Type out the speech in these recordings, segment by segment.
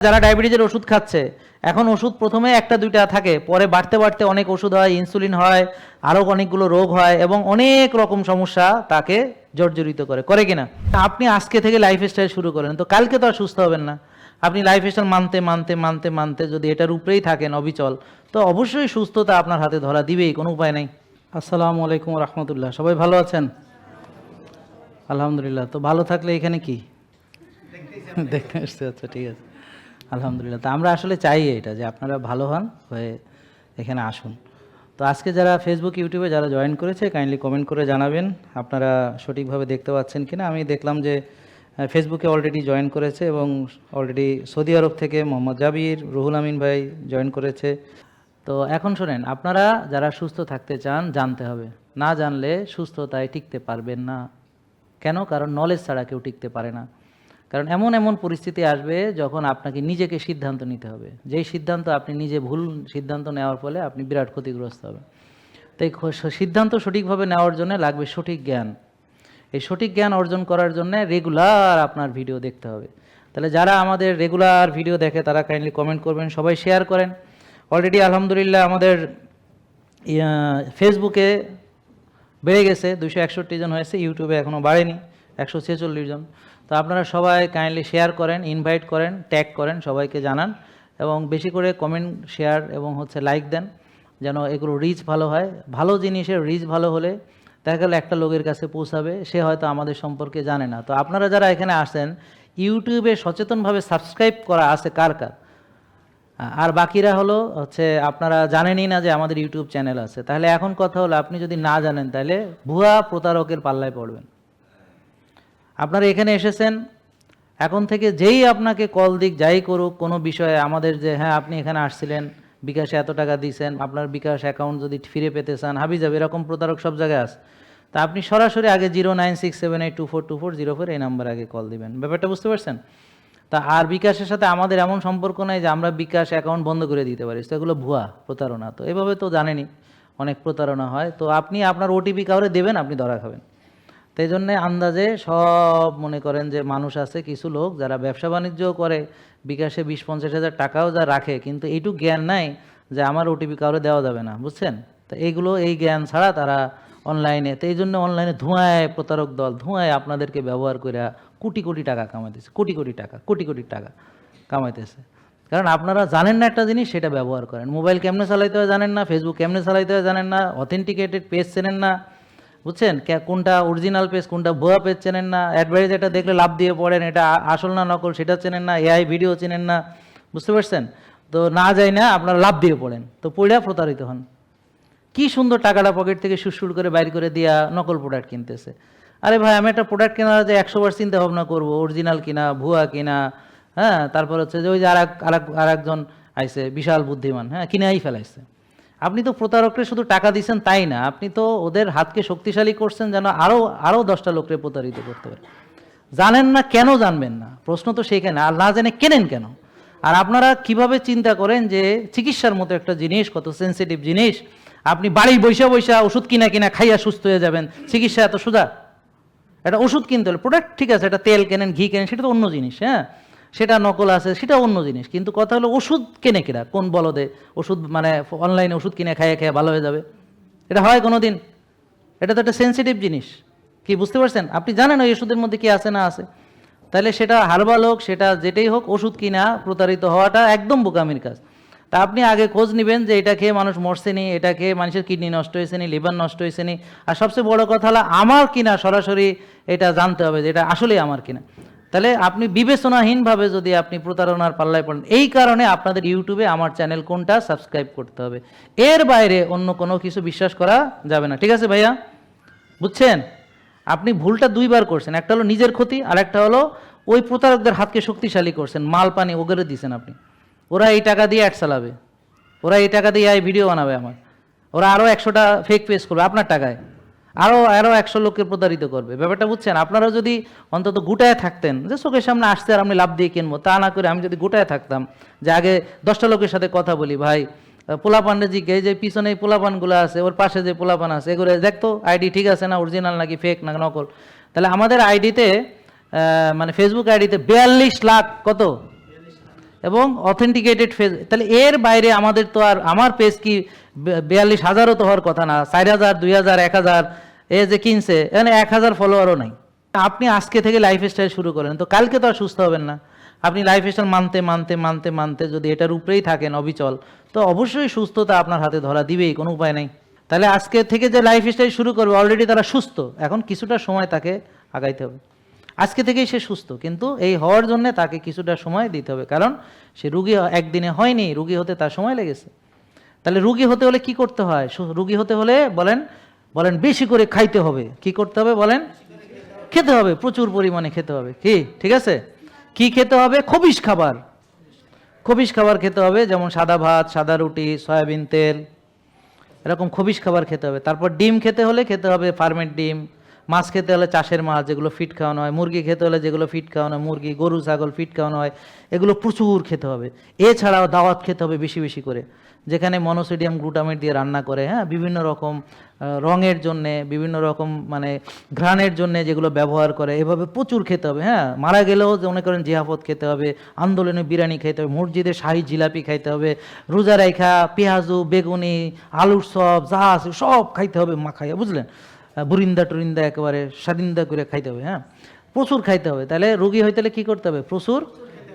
যারা ডায়াবেটিসের ওষুধ খাচ্ছে, এখন ওষুধ প্রথমে একটা দুইটা থাকে, পরে বাড়তে বাড়তে অনেক ওষুধ হয়, ইনসুলিন হয়, আরও অনেকগুলো রোগ হয় এবং অনেক রকম সমস্যা তাকে জর্জরিত করে কিনা। আপনি আজকে থেকে লাইফস্টাইল শুরু করেন, তো কালকে তো আর সুস্থ হবেন না। আপনি লাইফস্টাইল মানতে মানতে মানতে মানতে যদি এটার উপরেই থাকেন অবিচল, তো অবশ্যই সুস্থতা আপনার হাতে ধরা দিবেই, কোনো উপায় নেই। আসসালামু আলাইকুম রহমতুল্লাহ। সবাই ভালো আছেন? আলহামদুলিল্লাহ। তো ভালো থাকলে এখানে কি দেখতে আসছে? আচ্ছা, ঠিক আছে, আলহামদুলিল্লাহ। তো আমরা আসলে চাই এটা যে আপনারা ভালো হন, হয়ে এখানে আসুন। তো আজকে যারা ফেসবুক ইউটিউবে যারা জয়েন করেছে, কাইন্ডলি কমেন্ট করে জানাবেন আপনারা সঠিকভাবে দেখতে পাচ্ছেন কিনা। আমি দেখলাম যে ফেসবুকে অলরেডি জয়েন করেছে এবং অলরেডি সৌদি আরব থেকে মোহাম্মদ জাবির, রুহুল আমিন ভাই জয়েন করেছে। তো এখন শোনেন, আপনারা যারা সুস্থ থাকতে চান জানতে হবে, না জানলে সুস্থতায় টিকতে পারবেন না। কেন? কারণ নলেজ ছাড়া কেউ টিকতে পারে না। কারণ এমন এমন পরিস্থিতি আসবে যখন আপনাকে নিজেকে সিদ্ধান্ত নিতে হবে, যেই সিদ্ধান্ত আপনি নিজে ভুল সিদ্ধান্ত নেওয়ার ফলে আপনি বিরাট ক্ষতিগ্রস্ত হবেন। তাই সিদ্ধান্ত সঠিকভাবে নেওয়ার জন্য লাগবে সঠিক জ্ঞান। এই সঠিক জ্ঞান অর্জন করার জন্য রেগুলার আপনার ভিডিও দেখতে হবে। তাহলে যারা আমাদের রেগুলার ভিডিও দেখে তারা কাইন্ডলি কমেন্ট করবেন, সবাই শেয়ার করেন। অলরেডি আলহামদুলিল্লাহ আমাদের ফেসবুকে বেড়ে গেছে, 261 জন হয়েছে। ইউটিউবে এখনও বাড়েনি, 146 জন। তো আপনারা সবাই কাইন্ডলি শেয়ার করেন, ইনভাইট করেন, ট্যাগ করেন, সবাইকে জানান এবং বেশি করে কমেন্ট, শেয়ার এবং লাইক দেন, যেন এগুলো রিচ ভালো হয়। ভালো জিনিসের রিচ ভালো হলে দেখা গেল একটা লোকের কাছে পৌঁছাবে, সে হয়তো আমাদের সম্পর্কে জানে না। তো আপনারা যারা এখানে আসেন, ইউটিউবে সচেতনভাবে সাবস্ক্রাইব করা আছে কার কার? আর বাকিরা আপনারা জানেনই না যে আমাদের ইউটিউব চ্যানেল আছে। তাহলে এখন কথা হলো, আপনি যদি না জানেন তাহলে ভুয়া প্রতারকের পাল্লায় পড়বেন। আপনারা এখানে এসেছেন, এখন থেকে যেই আপনাকে কল দিক, যাই করুক কোনো বিষয়ে, আমাদের যে হ্যাঁ আপনি এখানে আসছিলেন, বিকাশে এত টাকা দিয়েছেন, আপনার বিকাশ অ্যাকাউন্ট যদি ফিরে পেতে চান, হাবি যাবে, এরকম প্রতারক সব জায়গায় আছে। তা আপনি সরাসরি আগে 09678242404 এই নাম্বার আগে কল দিবেন। ব্যাপারটা বুঝতে পারছেন? তা আর বিকাশের সাথে আমাদের এমন সম্পর্ক নাই যে আমরা বিকাশ অ্যাকাউন্ট বন্ধ করে দিতে পারি, তো এগুলো ভুয়া প্রতারণা। তো এভাবে তো জানেনই অনেক প্রতারণা হয়। তো আপনি আপনার ওটিপি কাউরে দেবেন, আপনি ধরা খাবেন। তাই জন্যে আন্দাজে সব মনে করেন যে মানুষ আছে কিছু লোক যারা ব্যবসা বাণিজ্যও করে, বিকাশে 20-50 হাজার টাকাও যা রাখে, কিন্তু এইটুকু জ্ঞান নাই যে আমার ওটিপি কাউরে দেওয়া যাবে না, বুঝছেন? তো এইগুলো, এই জ্ঞান ছাড়া তারা অনলাইনে, তো এই জন্য অনলাইনে ধোঁয়ায় প্রতারক দল ধোঁয়ায় আপনাদেরকে ব্যবহার করে কোটি কোটি টাকা কামাইতেছে, কোটি কোটি টাকা কামাইতেছে। কারণ আপনারা জানেন না একটা জিনিস, সেটা ব্যবহার করেন। মোবাইল কেমনে চালাইতে হয় জানেন না, ফেসবুক কেমনে চালাইতে হয় জানেন না, অথেন্টিকেটেড পেজ চেনেন না, বুঝছেন? কোনটা অরিজিনাল পেজ, কোনটা ভুয়া পেজ চেনেন না, অ্যাডভার্টাইজ এটা দেখলে লাভ দিয়ে পড়েন, এটা আসল না নকল সেটা চেনেন না, এআই ভিডিও চেনেন না, বুঝতে পারছেন? তো না যাই না আপনারা লাভ দিয়ে পড়েন, তো পড়ে প্রতারিত হন। কি সুন্দর টাকাটা পকেট থেকে সুরসুর করে বাইর করে দিয়া নকল প্রোডাক্ট কিনতেছে। আরে ভাই, আমি একটা প্রোডাক্ট কেনার যে 100বার চিন্তা ভাবনা করবো, অরিজিনাল কিনা ভুয়া কিনা। হ্যাঁ, তারপর যে ওই যে আর একজন আইছে বিশাল বুদ্ধিমান, হ্যাঁ, কিনেই ফেলাইছে। আপনি তো প্রতারকরে শুধু টাকা দিচ্ছেন তাই না, আপনি তো ওদের হাতকে শক্তিশালী করছেন যেন আরও 10টা লোককে প্রতারিত করতে পারে। জানেন না কেন জানবেন না, প্রশ্ন তো সেইখানে। আর না জেনে কেনেন কেন? আর আপনারা কিভাবে চিন্তা করেন যে চিকিৎসার মতো একটা জিনিস, কত সেন্সিটিভ জিনিস, আপনি বাড়ি বৈশা ওষুধ কিনা খাইয়া সুস্থ হয়ে যাবেন? চিকিৎসা এত সোজা? এটা ওষুধ কিনতে হলে প্রোডাক্ট ঠিক আছে, এটা তেল কেনেন, ঘি কেনেন, সেটা তো অন্য জিনিস। হ্যাঁ, সেটা নকল আছে, সেটা অন্য জিনিস। কিন্তু কথা হলো, ওষুধ কেনে কিনা কোন বলদে? ওষুধ মানে অনলাইনে ওষুধ কিনে খাইয়ে ভালো হয়ে যাবে? এটা হয় কোনো দিন? এটা তো একটা সেন্সিটিভ জিনিস। কি বুঝতে পারছেন? আপনি জানেন ওই ওষুধের মধ্যে কি আছে না আছে। তাহলে সেটা হার্বাল হোক, সেটা যেটাই হোক, ওষুধ কিনা প্রতারিত হওয়াটা একদম বোকামির কাজ। তা আপনি আগে খোঁজ নেবেন যে এটা খেয়ে মানুষ মরছে নি, এটা খেয়ে মানুষের কিডনি নষ্ট হয়েছে নি, লিভার নষ্ট হয়েছে নি, আর সবচেয়ে বড় কথা হলো আমার কিনা সরাসরি এটা জানতে হবে যে এটা আসলেই আমার কিনা। তাহলে আপনি বিবেচনাহীনভাবে যদি আপনি প্রতারণার পাল্লায় পড়েন, এই কারণে আপনাদের ইউটিউবে আমার চ্যানেল কোনটা সাবস্ক্রাইব করতে হবে। এর বাইরে অন্য কোনো কিছু বিশ্বাস করা যাবে না, ঠিক আছে ভাইয়া? বুঝছেন? আপনি ভুলটা দুইবার করছেন, একটা হলো নিজের ক্ষতি, আর একটা হলো ওই প্রতারকদের হাতকে শক্তিশালী করছেন, মাল পানি ওগরে দিয়েছেন আপনি। ওরা এই টাকা দিয়ে অ্যাড চালাবে, ওরা এই টাকা দিয়ে এই ভিডিও বানাবে আমার, ওরা আরও 100টা ফেক পেজ করবে আপনার টাকায়, আরও 100 লোককে প্রতারিত করবে। ব্যাপারটা বুঝছেন? আপনারা যদি অন্তত গোটায় থাকতেন, যে চোখের সামনে আসছে আর আমি লাভ দিয়ে কিনবো, তা না করে আমি যদি গোটায় থাকতাম, যে আগে 10টা লোকের সাথে কথা বলি, ভাই পোলাপানরে জিজ্ঞে, যে পিছনে এই পোলাপানগুলো আছে, ওর পাশে যে পোলাপান আছে, এগুলো দেখতো আইডি ঠিক আছে না, অরিজিনাল নাকি ফেক না নকল। তাহলে আমাদের আইডিতে মানে ফেসবুক আইডিতে 42 লাখ কত এবং অথেন্টিকেটেড ফেজ। তাহলে এর বাইরে আমাদের তো আর, আমার পেজ কি 42,000ও তো হওয়ার কথা না, 4,000, 2,000, 1,000 এ যে কিনছে এখানে 1,000 ফলোয়ারও নাই। আপনি আজকে থেকে লাইফস্টাইল শুরু করেন, তো কালকে তো আর সুস্থ হবেন না। আপনি লাইফস্টাইল মানতে মানতে মানতে মানতে যদি এটার উপরেই থাকেন অবিচল, তো অবশ্যই সুস্থতা আপনার হাতে ধরা দিবেই, কোনো উপায় নেই। তাহলে আজকে থেকে যে লাইফস্টাইল শুরু করবে, অলরেডি তারা সুস্থ, এখন কিছুটা সময় তাকে আগাইতে হবে। আজকে থেকেই সে সুস্থ, কিন্তু এই হওয়ার জন্য তাকে কিছুটা সময় দিতে হবে, কারণ সে রুগী একদিনে হয়নি, রুগী হতে তার সময় লেগেছে। তাহলে রুগী হতে হলে কি করতে হয়? রুগী হতে হলে বলেন বলেন বেশি করে খাইতে হবে। কি করতে হবে বলেন? খেতে হবে, প্রচুর পরিমাণে খেতে হবে। কি ঠিক আছে? কি খেতে হবে? খবিশ খাবার, খবিশ খাবার খেতে হবে, যেমন সাদা ভাত, সাদা রুটি, সয়াবিন তেল, এরকম খবিশ খাবার খেতে হবে। তারপর ডিম খেতে হলে খেতে হবে ফার্মের ডিম, মাছ খেতে হলে চাষের মাছ যেগুলো ফিট খাওয়ানো হয়, মুরগি খেতে হলে যেগুলো ফিট খাওয়ানো হয় মুরগি, গরু ছাগল ফিট খাওয়ানো হয়, এগুলো প্রচুর খেতে হবে। এছাড়াও দাওয়াত খেতে হবে বেশি বেশি করে, যেখানে মনোসোডিয়াম গ্লুটামেট দিয়ে রান্না করে, হ্যাঁ, বিভিন্ন রকম রঙের জন্যে, বিভিন্ন রকম মানে ঘ্রাণের জন্য যেগুলো ব্যবহার করে, এভাবে প্রচুর খেতে হবে। হ্যাঁ, মারা গেলেও মনে করেন জিয়াফত খেতে হবে, আন্দোলনে বিরিয়ানি খেতে হবে, মসজিদে শাহী জিলাপি খাইতে হবে, রোজা রাইখা পেঁয়াজু, বেগুনি, আলুর সব যা আছে সব খাইতে হবে মাখাইয়া, বুঝলেন? বুরিন্দা টুরিন্দা একেবারে স্বাদিন্দা করে খাইতে হবে। হ্যাঁ, প্রচুর খাইতে হবে। তাহলে রুগী হইতে হলে কী করতে হবে? প্রচুর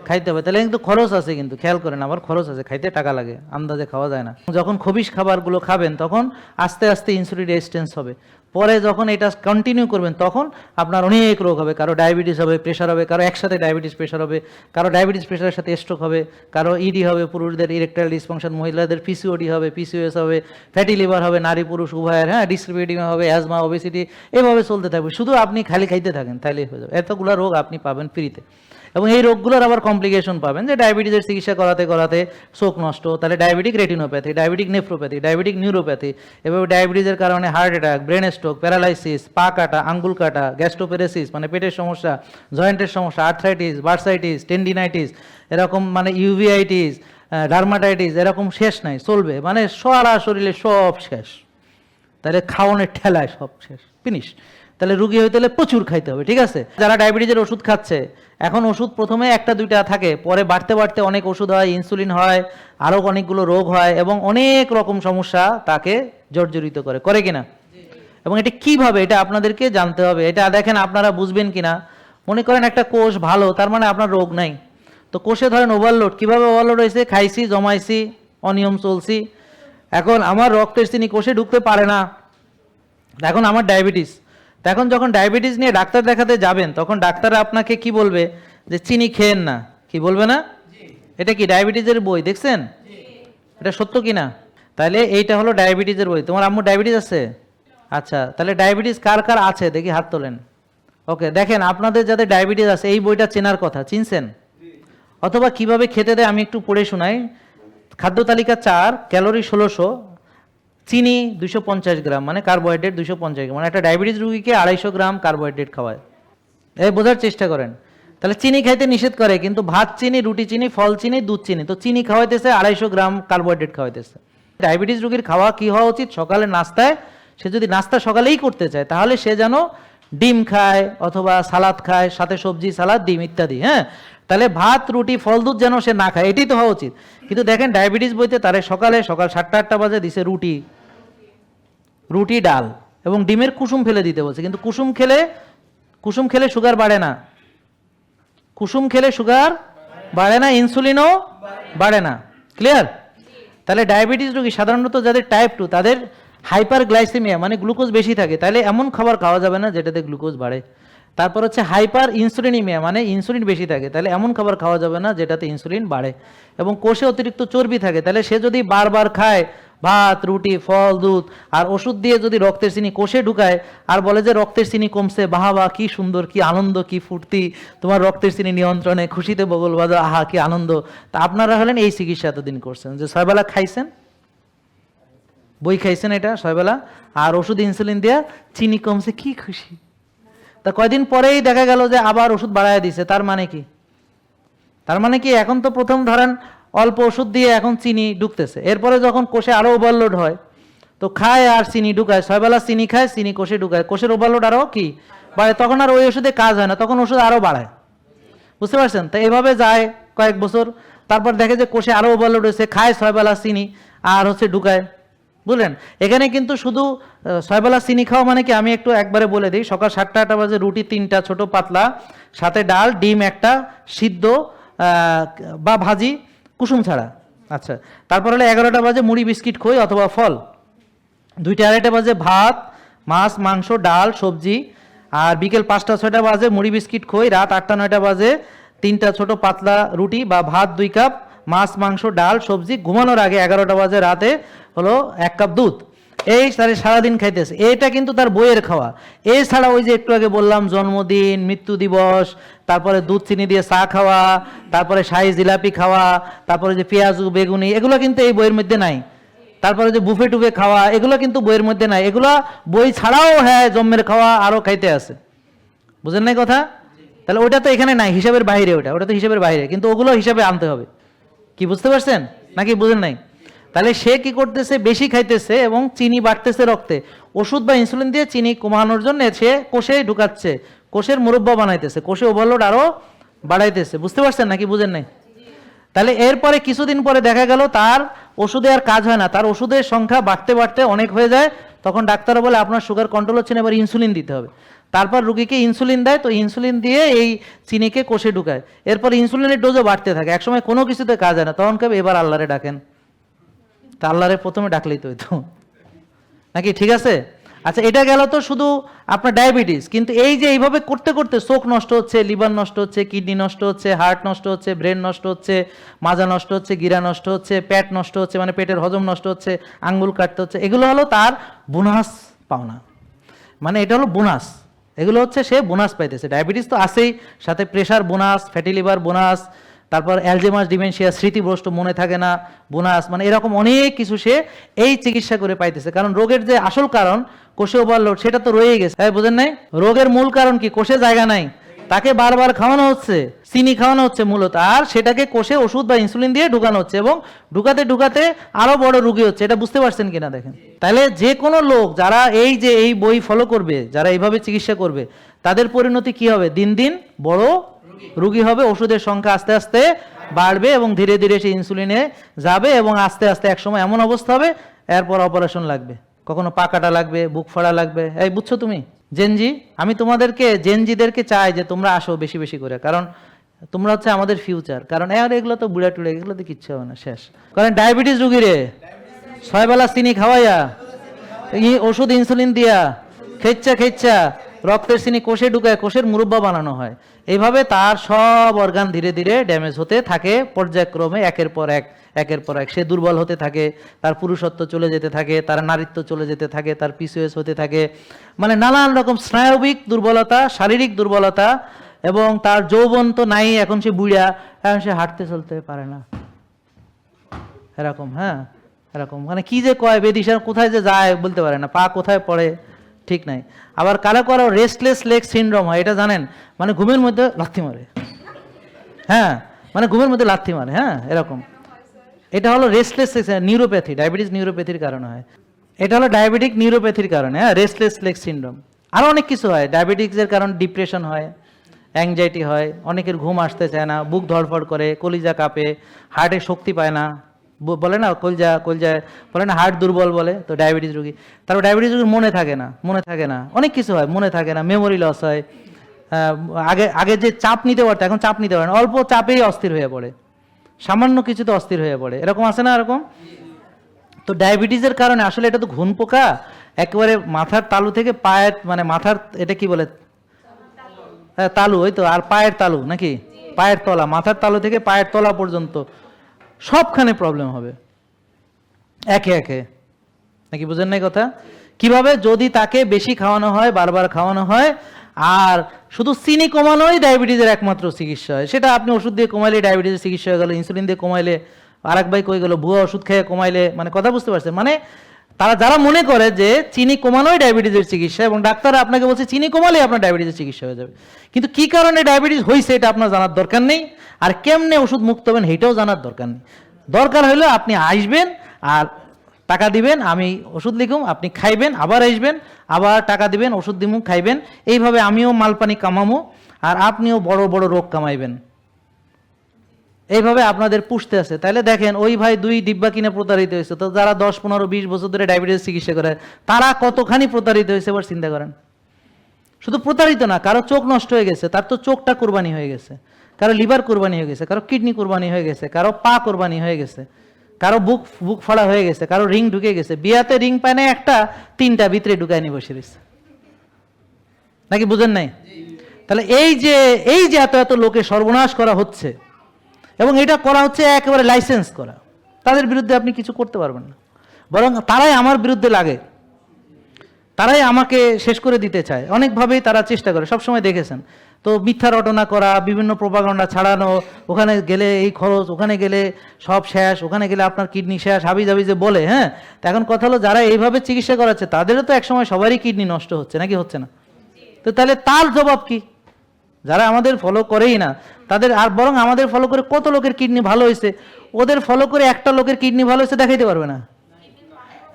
খাইতে হবে। তাহলে কিন্তু খরচ আছে, কিন্তু খেয়াল করেন, আবার খরচ আছে, খাইতে টাকা লাগে, আন্দাজে খাওয়া যায় না। যখন খবিশ খাবারগুলো খাবেন তখন আস্তে আস্তে ইনসুলিন রেজিস্ট্যান্স হবে। পরে যখন এটা কন্টিনিউ করবেন তখন আপনার অনেক রোগ হবে, কারো ডায়াবেটিস হবে, প্রেশার হবে, কারো একসাথে ডায়াবেটিস প্রেশার হবে, কারো ডায়াবেটিস প্রেশারের সাথে স্ট্রোক হবে, কারো ইডি হবে, পুরুষদের ইরেকটাইল ডিসফাংশন, মহিলাদের পিসিওডি হবে, পিসিওএস হবে, ফ্যাটি লিভার হবে, নারী পুরুষ উভয়ের, হ্যাঁ, ডিসলিপিডিমা হবে, অ্যাজমা, ওবেসিটি, এভাবে চলতে থাকবে। শুধু আপনি খালি খাইতে থাকেন, তাইলেই হয়ে যাবে। এতগুলো রোগ আপনি পাবেন ফ্রিতে। এবং এই রোগগুলোর আবার কমপ্লিকেশন পাবেন, যে ডায়াবেটিসের চিকিৎসা করাতে করাতে চোখ নষ্ট, তাহলে diabetic retinopathy, diabetic nephropathy, diabetic neuropathy, এভাবে ডায়াবেটিসের কারণে heart attack, brain stroke, paralysis, পা কাটা, আঙ্গুল কাটা, গ্যাস্ট্রোপেরেসিস মানে পেটের সমস্যা, জয়েন্টের সমস্যা, আর্থ্রাইটিস, বার্সাইটিস, টেন্ডিনাইটিস, এরকম মানে ইউভিআইটিস, ডার্মাটাইটিস, এরকম শেষ নাই, চলবে, মানে সারা শরীরে সব শেষ। তাহলে খাওয়ানোর ঠেলায় সব শেষ, ফিনিশ। তাহলে রুগী হইতে হলে প্রচুর খাইতে হবে, ঠিক আছে? যারা ডায়াবেটিসের ওষুধ খাচ্ছে, এখন ওষুধ প্রথমে একটা দুইটা থাকে, পরে বাড়তে বাড়তে অনেক ওষুধ হয়, ইনসুলিন হয়, আরও অনেকগুলো রোগ হয়, এবং অনেক রকম সমস্যা তাকে জর্জরিত করে, করে কিনা? এবং এটা কিভাবে, এটা আপনাদেরকে জানতে হবে। এটা দেখেন আপনারা বুঝবেন কিনা। মনে করেন একটা কোষ ভালো, তার মানে আপনার রোগ নাই। তো কোষে ধরেন ওভারলোড, কিভাবে ওভারলোড হয়েছে? খাইছি, জমাইছি, অনিয়ম চলছি, এখন আমার রক্তের চিনি কোষে ঢুকতে পারে না, এখন আমার ডায়াবেটিস। এখন যখন ডায়াবেটিস নিয়ে ডাক্তার দেখাতে যাবেন, তখন ডাক্তাররা আপনাকে কি বলবে? যে চিনি খেয়েন না। কি বলবে না? এটা কি ডায়াবেটিসের বই দেখছেন? এটা সত্য কি না? তাহলে এইটা হলো ডায়াবেটিসের বই। তোমার আম্মু ডায়াবেটিস আছে? আচ্ছা, তাহলে ডায়াবেটিস কার কার আছে দেখি হাত তোলেন। ওকে, দেখেন আপনাদের যাদের ডায়াবেটিস আছে এই বইটা চেনার কথা, চিনছেন? অথবা কিভাবে খেতে দেয় আমি একটু পড়ে শোনাই। খাদ্য তালিকা 4, ক্যালোরি 1600, চিনি 250 গ্রাম, মানে কার্বোহাইড্রেট 250 গ্রাম, মানে একটা ডায়াবেটিস রুগীকে 250 গ্রাম কার্বোহাইড্রেট খাওয়ায়। এই বোঝার চেষ্টা করেন। তাহলে চিনি খাইতে নিষেধ করে, কিন্তু ভাত চিনি, রুটি চিনি, ফল চিনি, দুধ চিনি, তো চিনি খাওয়াইতেছে, 250 গ্রাম কার্বোহাইড্রেট খাওয়াইতেছে। ডায়াবেটিস রুগীর খাওয়া কি হওয়া উচিত? সকালে নাস্তায়, সে যদি নাস্তা সকালেই করতে চায় তাহলে সে যেন ডিম খায় অথবা সালাদ খায়, সাথে সবজি, সালাদ, ডিম ইত্যাদি। হ্যাঁ, তাহলে ভাত, রুটি, ফল, দুধ যেন সে না খায়, এটাই তো হওয়া উচিত। কিন্তু দেখেন ডায়াবেটিস বইতে তারে সকাল 7টা-8টা বাজে দিছে রুটি, ডাল এবং ডিমের কুসুম ফেলে দিতে বলছে। কিন্তু কুসুম খেলে সুগার বাড়ে না, কুসুম খেলে সুগার বাড়ে না, ইনসুলিনও বাড়ে না। ক্লিয়ার? তাহলে ডায়াবেটিস রোগী সাধারণত যাদের টাইপ 2 তাদের হাইপার গ্লাইসেমিয়া মানে গ্লুকোজ বেশি থাকে, তাহলে এমন খাবার খাওয়া যাবে না যেটাতে গ্লুকোজ বাড়ে। তারপর হচ্ছে হাইপার ইনসুলিনিমিয়া মানে ইনসুলিন বেশি থাকে, তাহলে এমন খাবার খাওয়া যাবে না যেটাতে ইনসুলিন বাড়ে। এবং কোষে অতিরিক্ত চর্বি থাকে, তাহলে সে যদি বারবার খায় ভাত, রুটি, ফল, দুধ আর ওষুধ দিয়ে যদি রক্তের চিনি কোষে ঢুকায় আর বলে যে রক্তের চিনি কমছে, বাহবা, কি সুন্দর, কি আনন্দ, কি ফুর্তি, তোমার রক্তের চিনি নিয়ন্ত্রণে, খুশিতে বগল বাজা, আহা কি আনন্দ। তা আপনারা হলেন এই চিকিৎসা এতদিন করছেন, যে 6 বেলা খাইছেন, বই খাইছেন এটা 6 বেলা, আর ওষুধ ইনসুলিন দেয়া চিনি কমছে, কি খুশি। তা কয়দিন পরেই দেখা গেল যে আবার ওষুধ বাড়ায় দিছে। তার মানে কি? তার মানে কি এখন তো প্রথম ধরেন অল্প ওষুধ দিয়ে এখন চিনি ঢুকতেছে, এরপরে যখন কোষে আরো ওভারলোড হয় তো খায় আর চিনি ঢুকায়, 6 বেলা চিনি খায়, চিনি কোষে ঢুকায়, কোষের ওভারলোড আরো কি বাড়ে, তখন আর ওই ওষুধে কাজ হয় না, তখন ওষুধ আরো বাড়ায়। বুঝতে পারছেন? তো এভাবে যায় কয়েক বছর, তারপর দেখে যে কোষে আরও ওভারলোড হয়েছে, খায় 6 বেলা চিনি আর হচ্ছে ঢুকায়। বুঝলেন? এখানে কিন্তু শুধু 6 বেলা চিনি খাওয়া মানে কি, আমি একটু একবারে বলে দিই, সকাল 7টা-8টা বাজে রুটি 3টা ছোট পাতলা, সাথে ডাল, ডিম একটা সিদ্ধ বা ভাজি কুসুম ছাড়া। আচ্ছা, তারপর হলো 11টা বাজে মুড়ি বিস্কিট খই অথবা ফল, 2টা-2:30 বাজে ভাত, মাছ, মাংস, ডাল, সবজি, আর বিকেল 5টা-6টা বাজে মুড়ি বিস্কিট খই, রাত 8টা-9টা বাজে 3টা ছোট পাতলা রুটি বা ভাত 2 কাপ, মাছ, মাংস, ডাল, সবজি, ঘুমানোর আগে 11টা বাজে রাতে হলো 1 কাপ দুধ। এই সারাদিন খাইতেছে। এটা কিন্তু তার বইয়ের খাওয়া। এছাড়া ওই যে একটু আগে বললাম জন্মদিন, মৃত্যু দিবস, তারপরে দুধ চিনি দিয়ে চা খাওয়া, তারপরে শাহি জিলাপি খাওয়া, তারপরে যে পেঁয়াজু বেগুনি, এগুলো কিন্তু এই বইয়ের মধ্যে নাই। তারপরে যে বুফে টুফে খাওয়া, এগুলো কিন্তু বইয়ের মধ্যে নাই। এগুলো বই ছাড়াও হ্যাঁ জন্মের খাওয়া আরও খাইতে আছে। বুঝেন নাই কথা? তাহলে ওটা তো এখানে নাই, হিসাবের বাইরে। ওটা তো হিসাবের বাইরে, কিন্তু ওগুলো হিসাবে আনতে হবে। কি বুঝতে পারছেন নাকি বুঝেন নাই? তাহলে সে কি করতেছে, বেশি খাইতেছে এবং চিনি বাড়তেছে রক্তে, ওষুধ বা ইনসুলিন দিয়ে চিনি কমানোর জন্য সে কোষে ঢুকাচ্ছে, কোষের মুরব্বা বানাইতেছে, কোষে ওভারলোড আরও বাড়াইতেছে। বুঝতে পারছেন নাকি বুঝেন নাই? তাহলে এরপরে কিছুদিন পরে দেখা গেল তার ওষুধে আর কাজ হয় না, তার ওষুধের সংখ্যা বাড়তে বাড়তে অনেক হয়ে যায়। তখন ডাক্তাররা বলে আপনার সুগার কন্ট্রোল হচ্ছে না, এবার ইনসুলিন দিতে হবে। তারপর রুগীকে ইনসুলিন দেয়, তো ইনসুলিন দিয়ে এই চিনিকে কোষে ঢুকায়। এরপর ইনসুলিনের ডোজও বাড়তে থাকে, একসময় কোনো কিছুতে কাজ হয় না, তখন কেউ এবার আল্লাহরে ডাকেন। তা আল্লাহরে প্রথমে ডাকলেই তো হইতো নাকি? ঠিক আছে। আচ্ছা, এটা গেল তো শুধু আপনার ডায়াবেটিস, কিন্তু এই যে এইভাবে করতে করতে চোখ নষ্ট হচ্ছে, লিভার নষ্ট হচ্ছে, কিডনি নষ্ট হচ্ছে, হার্ট নষ্ট হচ্ছে, ব্রেন নষ্ট হচ্ছে, মাজা নষ্ট হচ্ছে, গিরা নষ্ট হচ্ছে, পেট নষ্ট হচ্ছে, মানে পেটের হজম নষ্ট হচ্ছে, আঙ্গুল কাটতে হচ্ছে, এগুলো হলো তার বোনাস পাওনা। মানে এটা হলো বোনাস, এগুলো হচ্ছে সে বোনাস পাইতেছে। ডায়াবেটিস তো আছেই, সাথে pressure bonus, fatty liver bonus, তারপর অ্যালজেমাস ডিমেনশিয়া, স্মৃতিভ্রষ্ট, মনে থাকে না বোনাস, মানে এরকম অনেক কিছু সে এই চিকিৎসা করে পাইতেছে। কারণ রোগের যে আসল কারণ কোষে ওভারলোড, সেটা তো রয়েই গেছে। হ্যাঁ, বুঝেন নাই? রোগের মূল কারণ কি? কোষে জায়গা নাই, তাকে বারবার খাওয়ানো হচ্ছে, চিনি খাওয়ানো হচ্ছে মূলত, আর সেটাকে কোষে ওষুধ বা ইনসুলিন দিয়ে ঢুকানো হচ্ছে, এবং ঢুকাতে ঢুকাতে আরো বড় রোগী হচ্ছে। এটা বুঝতে পারছেন কিনা দেখেন। তাহলে যে কোনো লোক যারা এই যে এই বই ফলো করবে, যারা এইভাবে চিকিৎসা করবে, তাদের পরিণতি কি হবে? দিন দিন বড় রোগী হবে, ওষুধের সংখ্যা আস্তে আস্তে বাড়বে এবং ধীরে ধীরে সে ইনসুলিনে যাবে, এবং আস্তে আস্তে একসময় এমন অবস্থা হবে এরপর অপারেশন লাগবে, কখনো পা কাটা লাগবে, বুক ফাড়া লাগবে। এই বুঝছো তুমি জেনজি? আমি তোমাদেরকে জেনজিদেরকে চাই যে তোমরা আসো বেশি বেশি করে, কারণ তোমরা হচ্ছে আমাদের ফিউচার। কারণ এগুলো তো বুড়া টুড়ে, এগুলো তো কিচ্ছু হবে না, শেষ। কারণ ডায়াবেটিস রুগী রে 6 বেলা চিনি খাওয়াইয়া, ওষুধ ইনসুলিন দিয়া, খেচ্চা রক্তের চিনি কোষে ঢুকায়, কোষের মুরব্বা বানানো হয়। এইভাবে তার সব অর্গান ধীরে ধীরে ড্যামেজ হতে থাকে পর্যায়ক্রমে, একের পর এক। সে দুর্বল হতে থাকে, তার পুরুষত্ব চলে যেতে থাকে, তার নারীত্ব চলে যেতে থাকে, তার পিসিওএস হতে থাকে, মানে নানান রকম স্নায়বিক দুর্বলতা, শারীরিক দুর্বলতা, এবং তার যৌবন তো নাই, এখন সে বুড়া, এখন সে হাঁটতে চলতে পারে না, এরকম। হ্যাঁ, এরকম মানে কি যে কয় বেদিশা, কোথায় যে যায় বলতে পারে না, পা কোথায় পড়ে ঠিক নাই। আবার কারো রেস্টলেস লেগ সিনড্রোম হয়, এটা জানেন? মানে ঘুমের মধ্যে লাথি মারে। হ্যাঁ, মানে ঘুমের মধ্যে লাথি মারে। হ্যাঁ, এরকম। এটা হলো রেস্টলেস নিউরোপ্যাথি, ডায়াবেটিস নিউরোপ্যাথির কারণে হয়। এটা হলো ডায়াবেটিক নিউরোপ্যাথির কারণে, হ্যাঁ, রেস্টলেস লেগ সিনড্রোম। আরও অনেক কিছু হয়, ডায়াবেটিক্সের কারণ ডিপ্রেশন হয়, অ্যাংজাইটি হয়, অনেকের ঘুম আসতে চায় না, বুক ধড়ফড় করে, কলিজা কাঁপে, হার্টে শক্তি পায় না, বলে না কলজা বলে না, হার্ট দুর্বল বলে, তো ডায়াবেটিস রোগী। তারপর ডায়াবেটিস রোগীর মনে থাকে না, অনেক কিছু হয়, মনে থাকে না, মেমোরি লস হয়, আগে যে চাপ নিতে পারতো এখন চাপ নিতে পারে না, অল্প চাপেই অস্থির হয়ে পড়ে, সামান্য কিছুতে অস্থির হয়ে পড়ে, এরকম আছে না এরকম? তো ডায়াবেটিসের কারণে আসলে এটা তো ঘুণ পোকা, একেবারে মাথার তালু থেকে পায়ের, মানে মাথার, এটা কি বলে, তালু, ওই তো, আর পায়ের তালু নাকি, পায়ের তলা, মাথার তালু থেকে পায়ের তলা পর্যন্ত সবখানে প্রবলেম হবে একে একে, নাকি বুঝেন নাই কথা? কিভাবে? যদি তাকে বেশি খাওয়ানো হয়, বারবার খাওয়ানো হয়, আর শুধু চিনি কমানোই ডায়াবেটিসের একমাত্র চিকিৎসা হয়। সেটা আপনি ওষুধ দিয়ে কমাইলে ডায়াবেটিসের চিকিৎসা হয়ে গেল, ইনসুলিন দিয়ে কমাইলে, আর এক ভাই কই গেল, ভুয়া ওষুধ খেয়ে কমাইলে, মানে কথা বুঝতে পারছেন? মানে তারা যারা মনে করে যে চিনি কমানোই ডায়াবেটিসের চিকিৎসা, এবং ডাক্তার আপনাকে বলছে চিনি কমালে আপনার ডায়াবেটিসের চিকিৎসা হয়ে যাবে, কিন্তু কি কারণে ডায়াবেটিস হয়েছে এটা আপনার জানার দরকার নেই, আর কেমনে ওষুধ মুক্ত হবেন সেটাও জানার দরকার নেই। দরকার হলে আপনি আসবেন আর টাকা দিবেন, আমি ওষুধ লিখুম, আপনি খাইবেন, আবার আসবেন, আবার টাকা দিবেন, ওষুধ দিমু, খাইবেন, এইভাবে আমিও মালপানি কামামো আর আপনিও বড় বড় রোগ কামাইবেন। এইভাবে আপনাদের পুষতে আছে। তাহলে দেখেন ওই ভাই 2 ডিব্বা কিনে প্রতারিত হয়েছে, তো যারা 10, 15, 20 বছর ধরে ডায়াবেটিস চিকিৎসা করে তারা কতখানি প্রতারিত হয়েছে এবার চিন্তা করেন। শুধু প্রতারিত না, কারো চোখ নষ্ট হয়ে গেছে, তার তো চোখটা কোরবানি হয়ে গেছে, কারো লিভার কোরবানি হয়ে গেছে, কারো কিডনি কোরবানি হয়ে গেছে, কারো পা কোরবানি হয়ে গেছে, কারো বুক ফাড়া হয়ে গেছে, কারো রিং ঢুকে গেছে। বিয়াতে রিং পায় না একটা, 3টা ভিতরে ঢুকায় নিয়ে বসে রয়েছে। নাকি বুঝেন নাই? তাহলে এই যে এত এত লোকের সর্বনাশ করা হচ্ছে, এবং এটা করা হচ্ছে একেবারে লাইসেন্স করা, তাদের বিরুদ্ধে আপনি কিছু করতে পারবেন না। বরং তারাই আমার বিরুদ্ধে লাগে, তারাই আমাকে শেষ করে দিতে চায়। অনেকভাবেই তারা চেষ্টা করে, সবসময় দেখেছেন তো। মিথ্যা রটনা করা, বিভিন্ন প্রোপাগান্ডা ছড়ানো, ওখানে গেলে এই খরচ, ওখানে গেলে সব শেষ, ওখানে গেলে আপনার কিডনি শেষ, হাবি যে বলে। হ্যাঁ, তো এখন কথা হলো যারা এইভাবে চিকিৎসা করাচ্ছে তাদেরও তো একসময় সবারই কিডনি নষ্ট হচ্ছে, নাকি হচ্ছে না? তো তাহলে তার জবাব কি? যারা আমাদের ফলো করেই না তাদের, আর বরং আমাদের ফলো করে কত লোকের কিডনি ভালো হয়েছে, ওদের ফলো করে একটা লোকের কিডনি ভালো হয়েছে দেখাইতে পারবে না।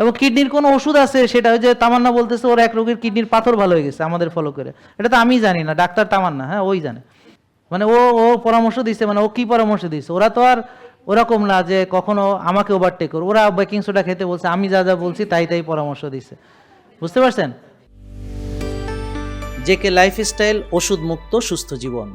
এবং কিডনির কোনো ওষুধ আছে, সেটা ওই যে তামান্না বলতেছে ওর এক রোগীর কিডনির পাথর ভালো হয়ে গেছে আমাদের ফলো করে, এটা তো আমি জানি না, ডাক্তার তামান্না, হ্যাঁ ওই জানে। মানে ও পরামর্শ দিচ্ছে, মানে ও কি পরামর্শ দিচ্ছে? ওরা তো আর ওরকম না যে কখনো আমাকে ওভারটেক করো, ওরা বেকিং সোডা খেতে বলছে, আমি যা যা বলছি তাই পরামর্শ দিচ্ছে। বুঝতে পারছেন? জেকে লাইফস্টাইল, ওষুধ মুক্ত সুস্থ জীবন।